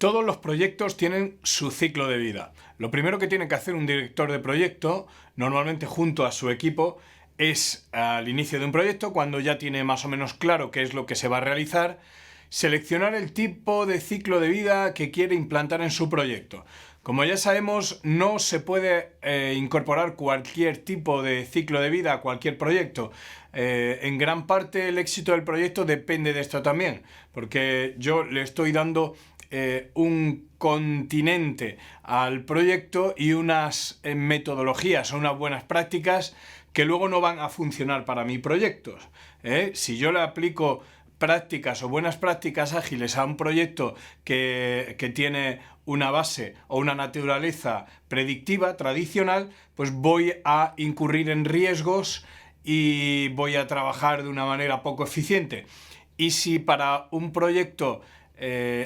Todos los proyectos tienen su ciclo de vida. Lo primero que tiene que hacer un director de proyecto, normalmente junto a su equipo, es al inicio de un proyecto, cuando ya tiene más o menos claro qué es lo que se va a realizar, seleccionar el tipo de ciclo de vida que quiere implantar en su proyecto. Como ya sabemos, no se puede incorporar cualquier tipo de ciclo de vida a cualquier proyecto. En gran parte el éxito del proyecto depende de esto también, porque yo le estoy dando un continente al proyecto y unas metodologías o unas buenas prácticas que luego no van a funcionar para mi proyecto. Si yo le aplico prácticas o buenas prácticas ágiles a un proyecto que tiene una base o una naturaleza predictiva, tradicional, pues voy a incurrir en riesgos y voy a trabajar de una manera poco eficiente. Y si para un proyecto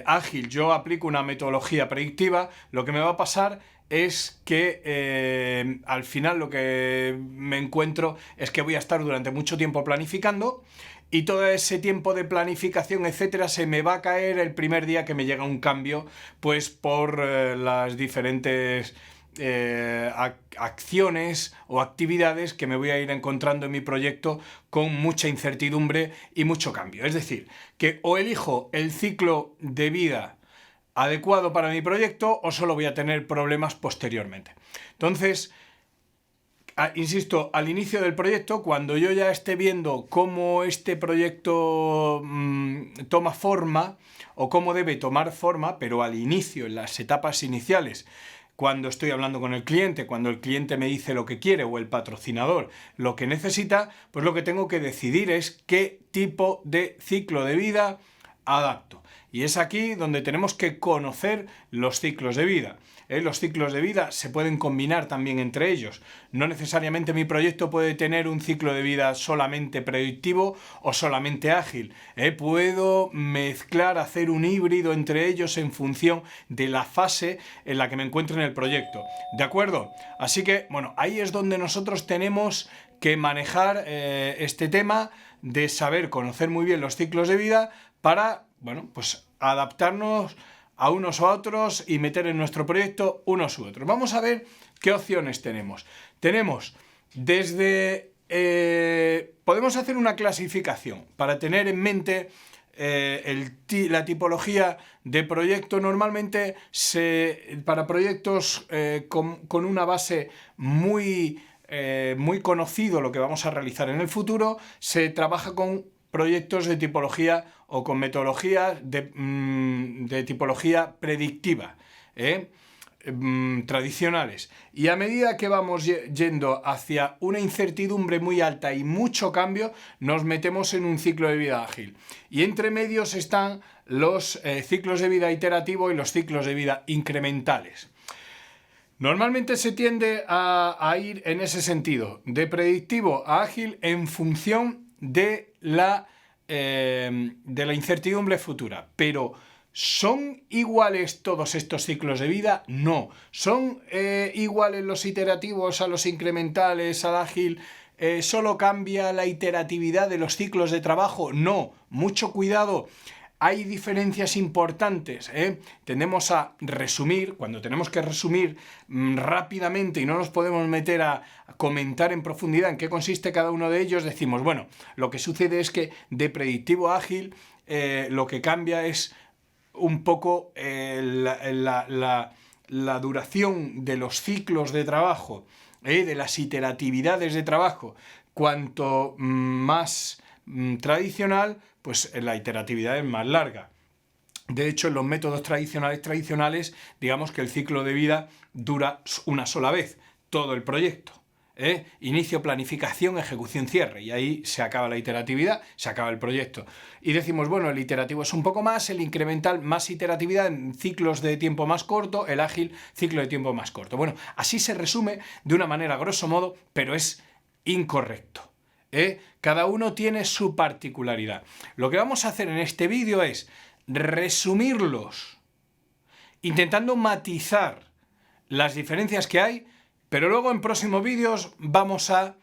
ágil yo aplico una metodología predictiva, lo que me va a pasar es que al final lo que me encuentro es que voy a estar durante mucho tiempo planificando y todo ese tiempo de planificación, etcétera, se me va a caer el primer día que me llega un cambio, pues por las diferentes acciones o actividades que me voy a ir encontrando en mi proyecto con mucha incertidumbre y mucho cambio. Es decir, que o elijo el ciclo de vida adecuado para mi proyecto o solo voy a tener problemas posteriormente. Entonces, insisto, al inicio del proyecto, cuando yo ya esté viendo cómo este proyecto toma forma o cómo debe tomar forma, pero al inicio, en las etapas iniciales, cuando estoy hablando con el cliente, cuando el cliente me dice lo que quiere o el patrocinador lo que necesita, pues lo que tengo que decidir es qué tipo de ciclo de vida adapto. Y es aquí donde tenemos que conocer los ciclos de vida. Los ciclos de vida se pueden combinar también entre ellos. No necesariamente mi proyecto puede tener un ciclo de vida solamente predictivo o solamente ágil. Puedo mezclar, hacer un híbrido entre ellos en función de la fase en la que me encuentro en el proyecto. ¿De acuerdo? Así que, bueno, ahí es donde nosotros tenemos que manejar este tema de saber conocer muy bien los ciclos de vida para, bueno, pues adaptarnos a unos o a otros y meter en nuestro proyecto unos u otros. Vamos a ver qué opciones tenemos. Tenemos desde... podemos hacer una clasificación para tener en mente la tipología de proyecto. Normalmente para proyectos con una base muy conocido, lo que vamos a realizar en el futuro, se trabaja con proyectos de tipología o con metodologías de tipología predictiva, tradicionales. Y a medida que vamos yendo hacia una incertidumbre muy alta y mucho cambio, nos metemos en un ciclo de vida ágil. Y entre medios están los ciclos de vida iterativo y los ciclos de vida incrementales. Normalmente se tiende a ir en ese sentido, de predictivo a ágil en función de la incertidumbre futura. Pero ¿son iguales todos estos ciclos de vida? No. ¿Son iguales los iterativos a los incrementales, al ágil? ¿Solo cambia la iteratividad de los ciclos de trabajo? No. Mucho cuidado. Hay diferencias importantes. Tendemos a resumir, cuando tenemos que resumir rápidamente y no nos podemos meter a comentar en profundidad en qué consiste cada uno de ellos, decimos, bueno, lo que sucede es que de predictivo a ágil lo que cambia es un poco la duración de los ciclos de trabajo, de las iteratividades de trabajo. Cuanto más tradicional, pues la iteratividad es más larga. De hecho, en los métodos tradicionales, digamos que el ciclo de vida dura una sola vez, todo el proyecto. Inicio, planificación, ejecución, cierre. Y ahí se acaba la iteratividad, se acaba el proyecto. Y decimos, bueno, el iterativo es un poco más, el incremental más iteratividad en ciclos de tiempo más corto, el ágil ciclo de tiempo más corto. Bueno, así se resume de una manera grosso modo, pero es incorrecto. Cada uno tiene su particularidad. Lo que vamos a hacer en este vídeo es resumirlos, intentando matizar las diferencias que hay, pero luego en próximos vídeos vamos a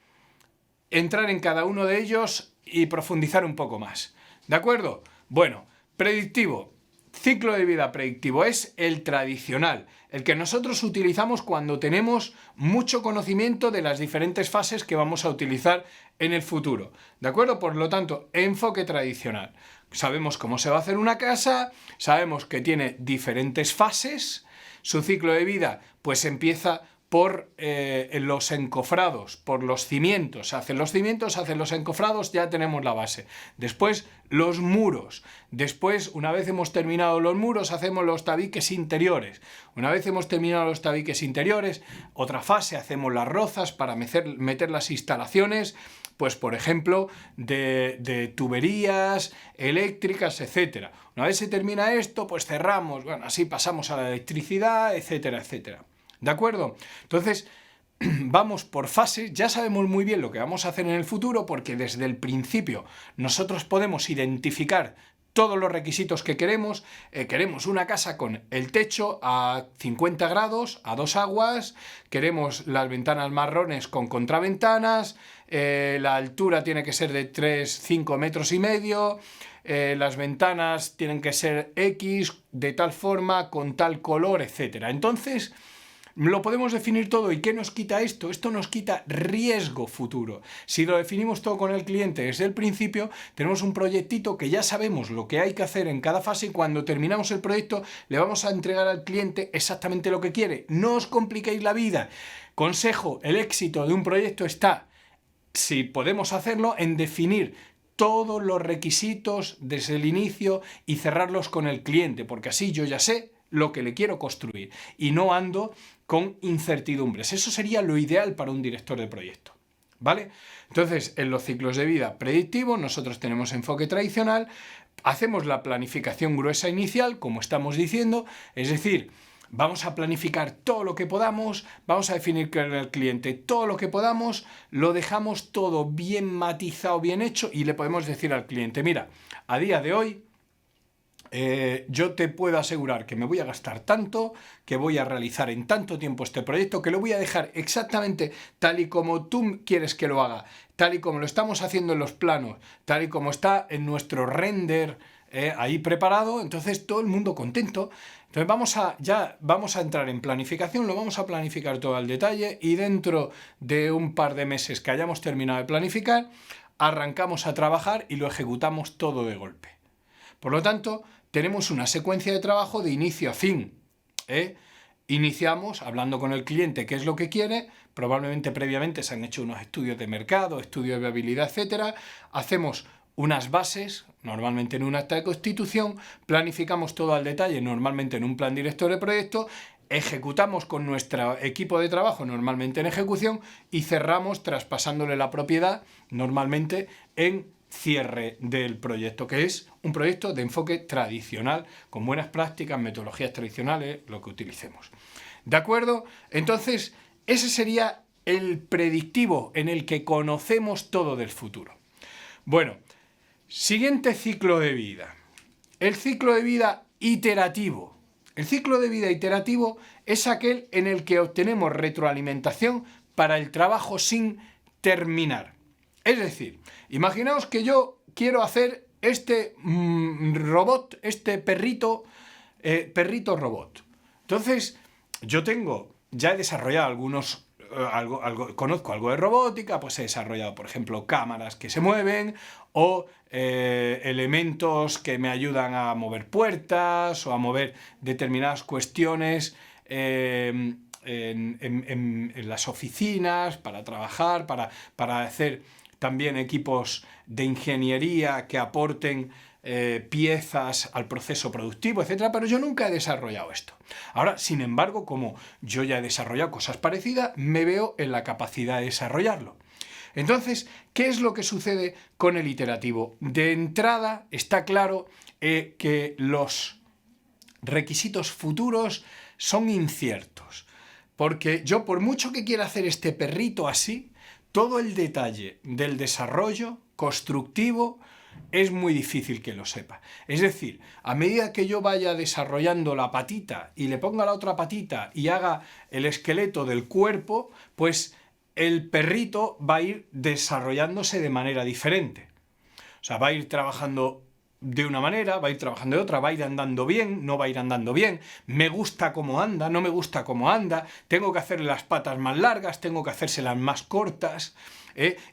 entrar en cada uno de ellos y profundizar un poco más. ¿De acuerdo? Bueno, predictivo, ciclo de vida predictivo es el tradicional, el que nosotros utilizamos cuando tenemos mucho conocimiento de las diferentes fases que vamos a utilizar en el futuro. ¿De acuerdo? Por lo tanto, enfoque tradicional. Sabemos cómo se va a hacer una casa, sabemos que tiene diferentes fases, su ciclo de vida pues empieza por los encofrados, por los cimientos. Se hacen los cimientos, se hacen los encofrados, ya tenemos la base. Después los muros. Después, una vez hemos terminado los muros, hacemos los tabiques interiores. Una vez hemos terminado los tabiques interiores, otra fase, hacemos las rozas para meter las instalaciones, pues por ejemplo, de tuberías eléctricas, etcétera. Una vez se termina esto, pues cerramos, bueno, así pasamos a la electricidad, etcétera, etcétera. ¿De acuerdo? Entonces, vamos por fases, ya sabemos muy bien lo que vamos a hacer en el futuro porque desde el principio nosotros podemos identificar todos los requisitos que queremos. Queremos una casa con el techo a 50 grados, a 2 aguas, queremos las ventanas marrones con contraventanas, la altura tiene que ser de 5 metros y medio, las ventanas tienen que ser X, de tal forma, con tal color, etcétera. Entonces, lo podemos definir todo. ¿Y qué nos quita esto? Esto nos quita riesgo futuro. Si lo definimos todo con el cliente desde el principio, tenemos un proyectito que ya sabemos lo que hay que hacer en cada fase y cuando terminamos el proyecto le vamos a entregar al cliente exactamente lo que quiere. No os compliquéis la vida. Consejo, el éxito de un proyecto está, si podemos hacerlo, en definir todos los requisitos desde el inicio y cerrarlos con el cliente, porque así yo ya sé lo que le quiero construir y no ando con incertidumbres. Eso sería lo ideal para un director de proyecto, ¿vale? Entonces, en los ciclos de vida predictivos nosotros tenemos enfoque tradicional, hacemos la planificación gruesa inicial, como estamos diciendo, es decir, vamos a planificar todo lo que podamos, vamos a definir con el cliente todo lo que podamos, lo dejamos todo bien matizado, bien hecho y le podemos decir al cliente, mira, a día de hoy yo te puedo asegurar que me voy a gastar tanto, que voy a realizar en tanto tiempo este proyecto, que lo voy a dejar exactamente tal y como tú quieres que lo haga, tal y como lo estamos haciendo en los planos, tal y como está en nuestro render ahí preparado. Entonces todo el mundo contento. Entonces vamos a entrar en planificación, lo vamos a planificar todo al detalle y dentro de un par de meses que hayamos terminado de planificar, arrancamos a trabajar y lo ejecutamos todo de golpe. Por lo tanto, tenemos una secuencia de trabajo de inicio a fin. Iniciamos hablando con el cliente qué es lo que quiere, probablemente previamente se han hecho unos estudios de mercado, estudios de viabilidad, etcétera. Hacemos unas bases, normalmente en un acta de constitución, planificamos todo al detalle, normalmente en un plan director de proyecto, ejecutamos con nuestro equipo de trabajo, normalmente en ejecución, y cerramos traspasándole la propiedad, normalmente en cierre del proyecto, que es un proyecto de enfoque tradicional, con buenas prácticas, metodologías tradicionales, lo que utilicemos. ¿De acuerdo? Entonces, ese sería el predictivo en el que conocemos todo del futuro. Bueno, siguiente ciclo de vida. El ciclo de vida iterativo. El ciclo de vida iterativo es aquel en el que obtenemos retroalimentación para el trabajo sin terminar. Es decir, imaginaos que yo quiero hacer este robot, este perrito robot. Entonces, yo ya he desarrollado algunos, conozco algo de robótica, pues he desarrollado, por ejemplo, cámaras que se mueven o elementos que me ayudan a mover puertas o a mover determinadas cuestiones en las oficinas para trabajar, para hacer también equipos de ingeniería que aporten piezas al proceso productivo, etcétera, pero yo nunca he desarrollado esto. Ahora, sin embargo, como yo ya he desarrollado cosas parecidas, me veo en la capacidad de desarrollarlo. Entonces, ¿qué es lo que sucede con el iterativo? De entrada, está claro que los requisitos futuros son inciertos, porque yo, por mucho que quiera hacer este perrito así, todo el detalle del desarrollo constructivo es muy difícil que lo sepa. Es decir, a medida que yo vaya desarrollando la patita y le ponga la otra patita y haga el esqueleto del cuerpo, pues el perrito va a ir desarrollándose de manera diferente. O sea, va a ir trabajando de una manera, va a ir trabajando de otra, va a ir andando bien, no va a ir andando bien, me gusta cómo anda, no me gusta cómo anda, tengo que hacerle las patas más largas, tengo que hacérselas más cortas,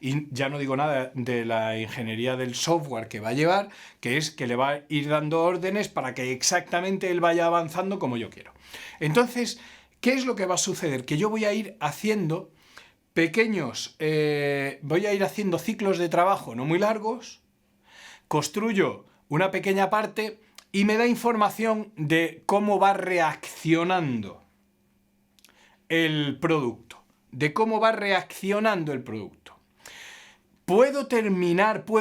y ya no digo nada de la ingeniería del software que va a llevar, que es que le va a ir dando órdenes para que exactamente él vaya avanzando como yo quiero. Entonces, ¿qué es lo que va a suceder? Que yo voy a ir haciendo voy a ir haciendo ciclos de trabajo no muy largos, construyo una pequeña parte y me da información de cómo va reaccionando el producto, de cómo va reaccionando el producto. ¿Puedo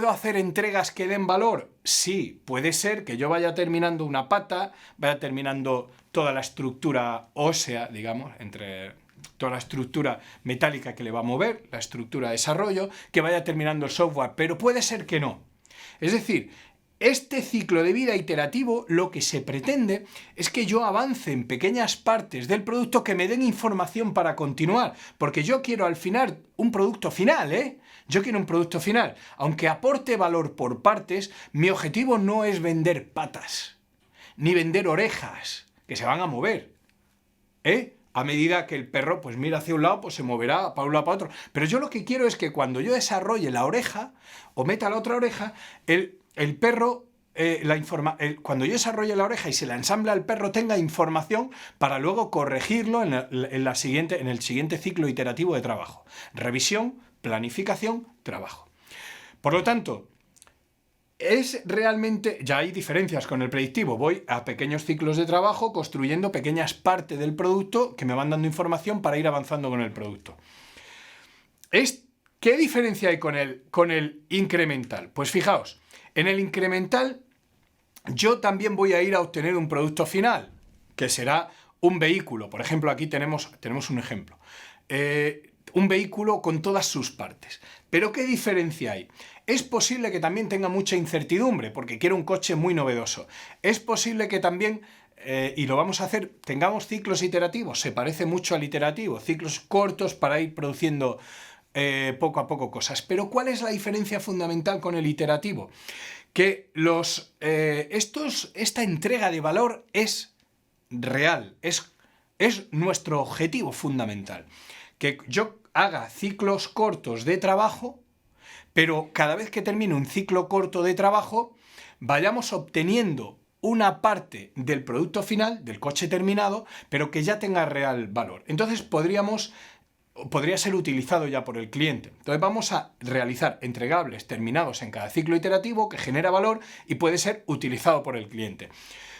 hacer entregas que den valor? Sí, puede ser que yo vaya terminando una pata, vaya terminando toda la estructura ósea, digamos, entre toda la estructura metálica que le va a mover, la estructura de desarrollo, que vaya terminando el software, pero puede ser que no. Es decir, este ciclo de vida iterativo lo que se pretende es que yo avance en pequeñas partes del producto que me den información para continuar, porque yo quiero al final un producto final, Yo quiero un producto final. Aunque aporte valor por partes, mi objetivo no es vender patas, ni vender orejas, que se van a mover, A medida que el perro pues mira hacia un lado, pues se moverá para un lado para otro. Pero yo lo que quiero es que cuando yo desarrolle la oreja, o meta la otra oreja, el perro, cuando yo desarrolle la oreja y se la ensamble al perro, tenga información para luego corregirlo en el siguiente ciclo iterativo de trabajo. Revisión, planificación, trabajo. Por lo tanto, es realmente, ya hay diferencias con el predictivo, voy a pequeños ciclos de trabajo construyendo pequeñas partes del producto que me van dando información para ir avanzando con el producto. ¿Qué diferencia hay con el incremental? Pues fijaos, en el incremental yo también voy a ir a obtener un producto final, que será un vehículo. Por ejemplo, aquí tenemos un ejemplo. Un vehículo con todas sus partes. ¿Pero qué diferencia hay? Es posible que también tenga mucha incertidumbre, porque quiero un coche muy novedoso. Es posible que también, y lo vamos a hacer, tengamos ciclos iterativos, se parece mucho al iterativo, ciclos cortos para ir produciendo poco a poco cosas. Pero ¿cuál es la diferencia fundamental con el iterativo? Que esta entrega de valor es real, es nuestro objetivo fundamental. Que yo haga ciclos cortos de trabajo, pero cada vez que termine un ciclo corto de trabajo, vayamos obteniendo una parte del producto final, del coche terminado, pero que ya tenga real valor. Entonces podría ser utilizado ya por el cliente. Entonces vamos a realizar entregables terminados en cada ciclo iterativo que genera valor y puede ser utilizado por el cliente.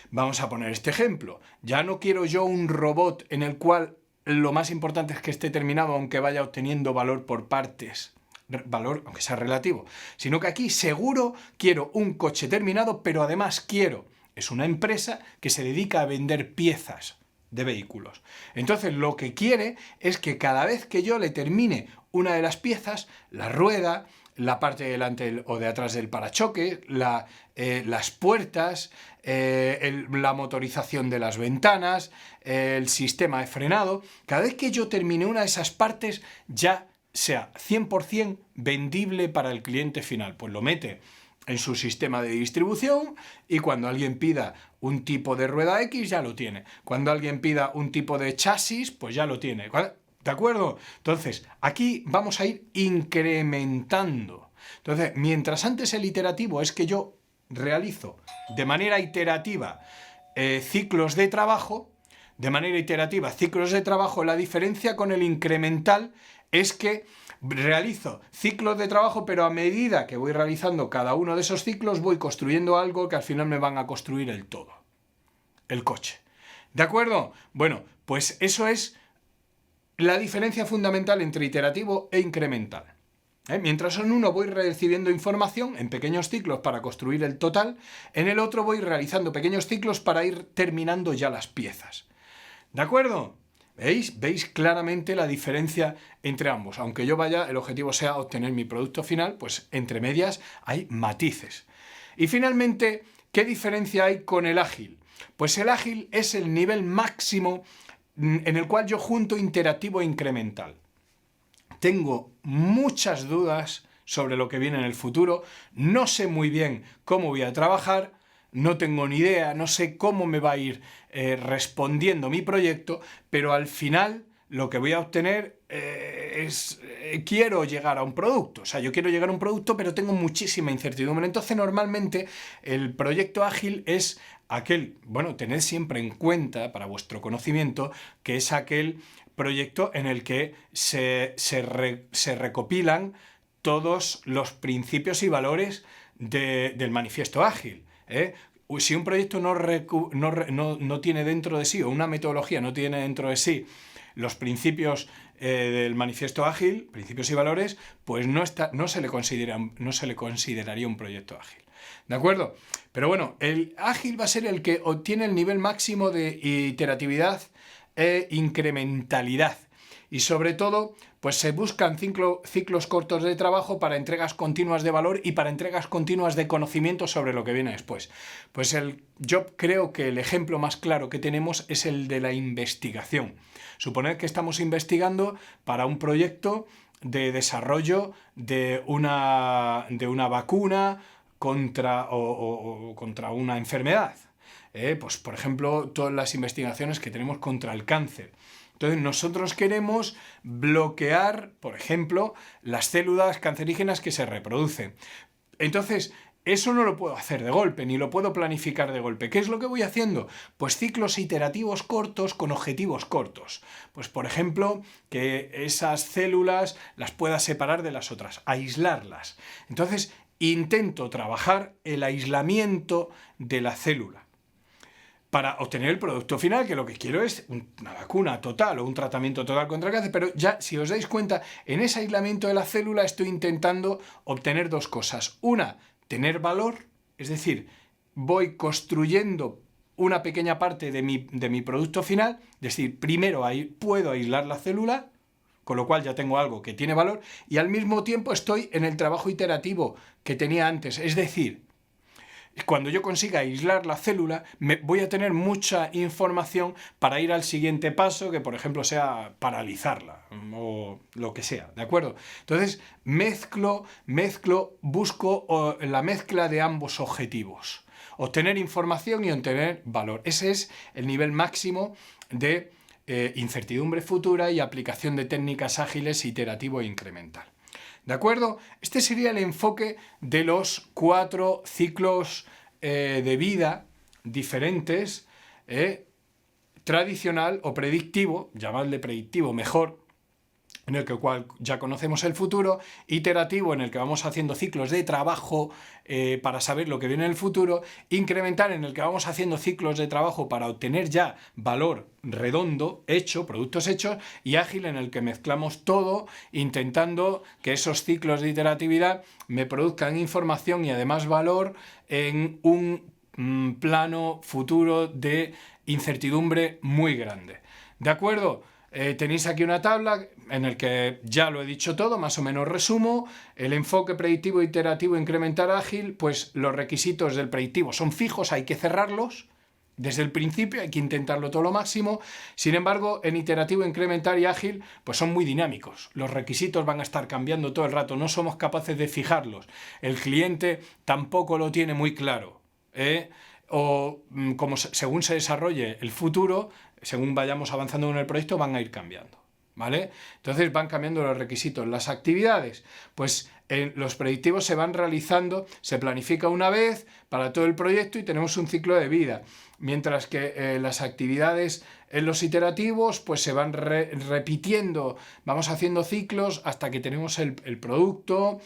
Vamos a poner este ejemplo. Ya no quiero yo un robot en el cual lo más importante es que esté terminado aunque vaya obteniendo valor por partes, valor aunque sea relativo, sino que aquí seguro quiero un coche terminado, pero además es una empresa que se dedica a vender piezas de vehículos. Entonces lo que quiere es que cada vez que yo le termine una de las piezas, la rueda, la parte de delante o de atrás del parachoque, las puertas, la motorización de las ventanas, el sistema de frenado, cada vez que yo termine una de esas partes ya sea 100% vendible para el cliente final. Pues lo mete en su sistema de distribución y cuando alguien pida un tipo de rueda X ya lo tiene. Cuando alguien pida un tipo de chasis, pues ya lo tiene. ¿De acuerdo? Entonces, aquí vamos a ir incrementando. Entonces, mientras antes el iterativo es que yo realizo de manera iterativa ciclos de trabajo, la diferencia con el incremental es que realizo ciclos de trabajo, pero a medida que voy realizando cada uno de esos ciclos voy construyendo algo que al final me van a construir el todo, el coche. ¿De acuerdo? Bueno, pues eso es la diferencia fundamental entre iterativo e incremental. Mientras en uno voy recibiendo información en pequeños ciclos para construir el total, en el otro voy realizando pequeños ciclos para ir terminando ya las piezas. ¿De acuerdo? ¿Veis claramente la diferencia entre ambos? Aunque el objetivo sea obtener mi producto final, pues entre medias hay matices. Y finalmente, ¿qué diferencia hay con el ágil? Pues el ágil es el nivel máximo en el cual yo junto iterativo e incremental. Tengo muchas dudas sobre lo que viene en el futuro, no sé muy bien cómo voy a trabajar, no tengo ni idea, no sé cómo me va a ir respondiendo mi proyecto, pero al final lo que voy a obtener quiero llegar a un producto. O sea, yo quiero llegar a un producto, pero tengo muchísima incertidumbre. Entonces, normalmente, el proyecto ágil es aquel, bueno, tened siempre en cuenta, para vuestro conocimiento, que es aquel proyecto en el que se recopilan todos los principios y valores del manifiesto ágil. Si un proyecto no tiene dentro de sí, o una metodología no tiene dentro de sí los principios del manifiesto ágil, principios y valores, pues no se le consideraría un proyecto ágil. ¿De acuerdo? Pero bueno, el ágil va a ser el que obtiene el nivel máximo de iteratividad e incrementalidad. Y sobre todo, pues se buscan ciclos cortos de trabajo para entregas continuas de valor y para entregas continuas de conocimiento sobre lo que viene después. Pues yo creo que el ejemplo más claro que tenemos es el de la investigación. Suponed que estamos investigando para un proyecto de desarrollo de una vacuna contra una enfermedad. Pues, por ejemplo, todas las investigaciones que tenemos contra el cáncer. Entonces, nosotros queremos bloquear, por ejemplo, las células cancerígenas que se reproducen. Entonces, eso no lo puedo hacer de golpe, ni lo puedo planificar de golpe. ¿Qué es lo que voy haciendo? Pues ciclos iterativos cortos con objetivos cortos. Pues, por ejemplo, que esas células las pueda separar de las otras, aislarlas. Entonces, intento trabajar el aislamiento de la célula para obtener el producto final, que lo que quiero es una vacuna total o un tratamiento total contra el cáncer, pero ya, si os dais cuenta, en ese aislamiento de la célula estoy intentando obtener dos cosas. Una, tener valor, es decir, voy construyendo una pequeña parte de mi producto final, es decir, primero puedo aislar la célula, con lo cual ya tengo algo que tiene valor, y al mismo tiempo estoy en el trabajo iterativo que tenía antes, es decir, cuando yo consiga aislar la célula, voy a tener mucha información para ir al siguiente paso, que por ejemplo sea paralizarla o lo que sea, ¿de acuerdo? Entonces, busco la mezcla de ambos objetivos. Obtener información y obtener valor. Ese es el nivel máximo de incertidumbre futura y aplicación de técnicas ágiles, iterativo e incremental. ¿De acuerdo? Este sería el enfoque de los 4 ciclos de vida diferentes, tradicional o predictivo, llamadle predictivo mejor, en el cual ya conocemos el futuro, iterativo, en el que vamos haciendo ciclos de trabajo para saber lo que viene en el futuro, incremental, en el que vamos haciendo ciclos de trabajo para obtener ya valor redondo, hecho, productos hechos, y ágil, en el que mezclamos todo, intentando que esos ciclos de iteratividad me produzcan información y además valor en un plano futuro de incertidumbre muy grande. ¿De acuerdo? Tenéis aquí una tabla en la que ya lo he dicho todo, más o menos resumo. El enfoque predictivo, iterativo, incremental, ágil, pues los requisitos del predictivo son fijos, hay que cerrarlos desde el principio, hay que intentarlo todo lo máximo. Sin embargo, en iterativo, incremental y ágil, pues son muy dinámicos. Los requisitos van a estar cambiando todo el rato, no somos capaces de fijarlos. El cliente tampoco lo tiene muy claro, o según se desarrolle el futuro, según vayamos avanzando en el proyecto, van a ir cambiando, ¿vale? Entonces van cambiando los requisitos. Las actividades, pues los predictivos se van realizando, se planifica una vez para todo el proyecto y tenemos un ciclo de vida, mientras que las actividades en los iterativos pues se van repitiendo, vamos haciendo ciclos hasta que tenemos el producto.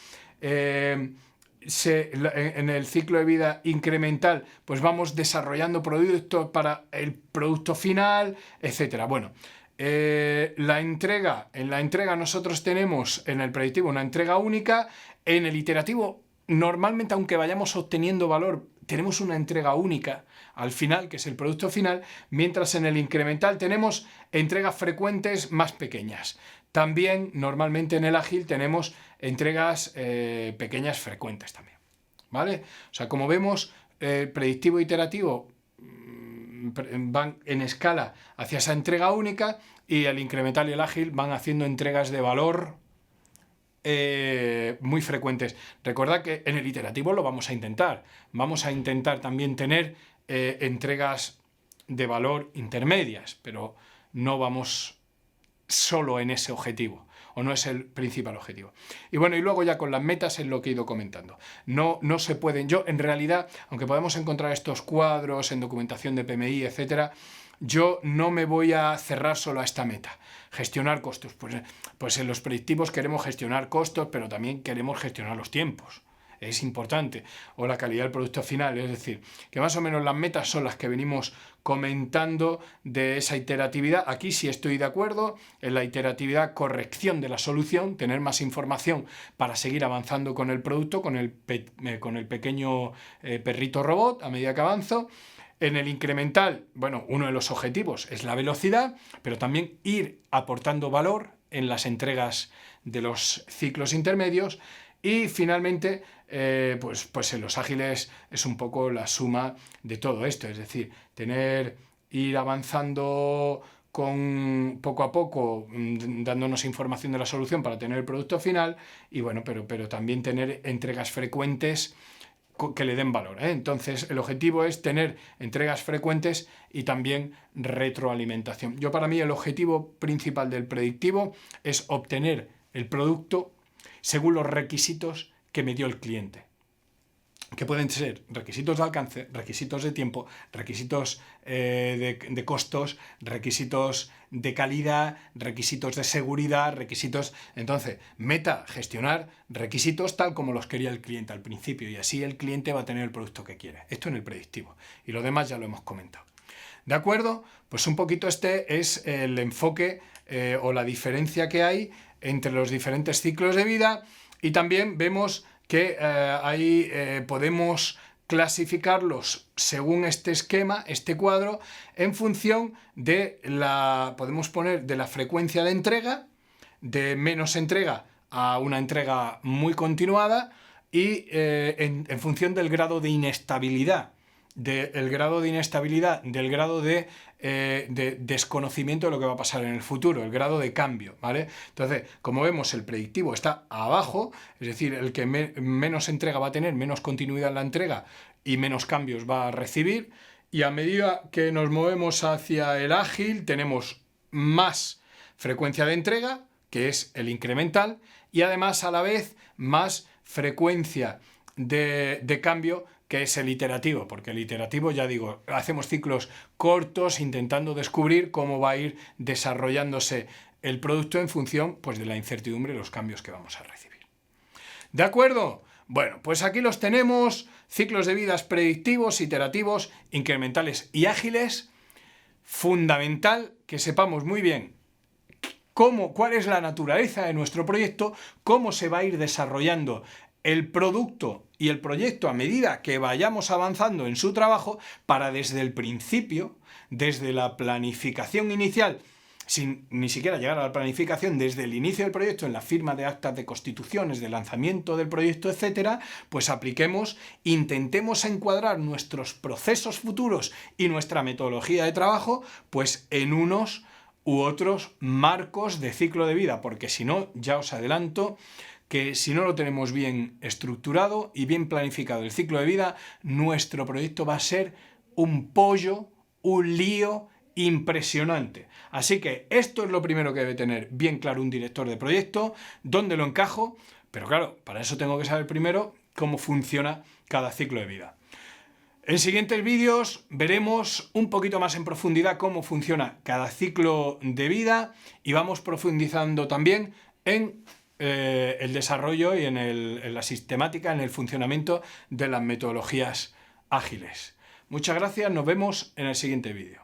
En el ciclo de vida incremental pues vamos desarrollando productos para el producto final, etcétera. Bueno, en la entrega nosotros tenemos en el predictivo una entrega única, en el iterativo normalmente, aunque vayamos obteniendo valor, tenemos una entrega única al final, que es el producto final, mientras en el incremental tenemos entregas frecuentes más pequeñas. También, normalmente en el ágil tenemos entregas pequeñas frecuentes también, ¿vale? O sea, como vemos, predictivo e iterativo van en escala hacia esa entrega única y el incremental y el ágil van haciendo entregas de valor muy frecuentes. Recordad que en el iterativo lo vamos a intentar. Vamos a intentar también tener entregas de valor intermedias, pero no vamos solo en ese objetivo, o no es el principal objetivo. Y bueno, y luego ya con las metas es lo que he ido comentando. No se pueden, yo en realidad, aunque podemos encontrar estos cuadros en documentación de PMI, etcétera, yo no me voy a cerrar solo a esta meta. Gestionar costos. Pues en los predictivos queremos gestionar costos, pero también queremos gestionar los tiempos. Es importante. O la calidad del producto final. Es decir, que más o menos las metas son las que venimos comentando de esa iteratividad. Aquí sí estoy de acuerdo. En la iteratividad, corrección de la solución, tener más información para seguir avanzando con el producto, con el pequeño perrito robot a medida que avanzo. En el incremental, bueno, uno de los objetivos es la velocidad, pero también ir aportando valor en las entregas de los ciclos intermedios. Y finalmente, pues en los ágiles es un poco la suma de todo esto, es decir, ir avanzando poco a poco, dándonos información de la solución para tener el producto final, y bueno, pero también tener entregas frecuentes que le den valor, ¿eh? Entonces el objetivo es tener entregas frecuentes y también retroalimentación. Para mí el objetivo principal del predictivo es obtener el producto según los requisitos que me dio el cliente, que pueden ser requisitos de alcance, requisitos de tiempo, requisitos de costos, requisitos de calidad, requisitos de seguridad, requisitos... Entonces, meta, gestionar requisitos tal como los quería el cliente al principio, y así el cliente va a tener el producto que quiere. Esto en el predictivo. Y lo demás ya lo hemos comentado. ¿De acuerdo? Pues un poquito este es el enfoque o la diferencia que hay entre los diferentes ciclos de vida, y también vemos que ahí podemos clasificarlos según este esquema, este cuadro, en función de podemos poner de la frecuencia de entrega, de menos entrega a una entrega muy continuada, y en función del grado de inestabilidad, del grado de desconocimiento de lo que va a pasar en el futuro, el grado de cambio, ¿vale? Entonces, como vemos, el predictivo está abajo, es decir, el que menos entrega va a tener, menos continuidad en la entrega y menos cambios va a recibir, y a medida que nos movemos hacia el ágil tenemos más frecuencia de entrega, que es el incremental, y además a la vez más frecuencia de cambio, que es el iterativo, porque el iterativo, ya digo, hacemos ciclos cortos intentando descubrir cómo va a ir desarrollándose el producto en función, pues, de la incertidumbre y los cambios que vamos a recibir. ¿De acuerdo? Bueno, pues aquí los tenemos, ciclos de vidas predictivos, iterativos, incrementales y ágiles. Fundamental que sepamos muy bien cuál es la naturaleza de nuestro proyecto, cómo se va a ir desarrollando el producto y el proyecto a medida que vayamos avanzando en su trabajo, para desde el principio, desde la planificación inicial, sin ni siquiera llegar a la planificación, desde el inicio del proyecto, en la firma de actas de constituciones, de lanzamiento del proyecto, etcétera, pues intentemos encuadrar nuestros procesos futuros y nuestra metodología de trabajo, pues en unos u otros marcos de ciclo de vida, porque si no, ya os adelanto que si no lo tenemos bien estructurado y bien planificado el ciclo de vida, nuestro proyecto va a ser un pollo, un lío impresionante. Así que esto es lo primero que debe tener bien claro un director de proyecto, dónde lo encajo, pero claro, para eso tengo que saber primero cómo funciona cada ciclo de vida. En siguientes vídeos veremos un poquito más en profundidad cómo funciona cada ciclo de vida, y vamos profundizando también en el desarrollo y en la sistemática, en el funcionamiento de las metodologías ágiles. Muchas gracias, nos vemos en el siguiente vídeo.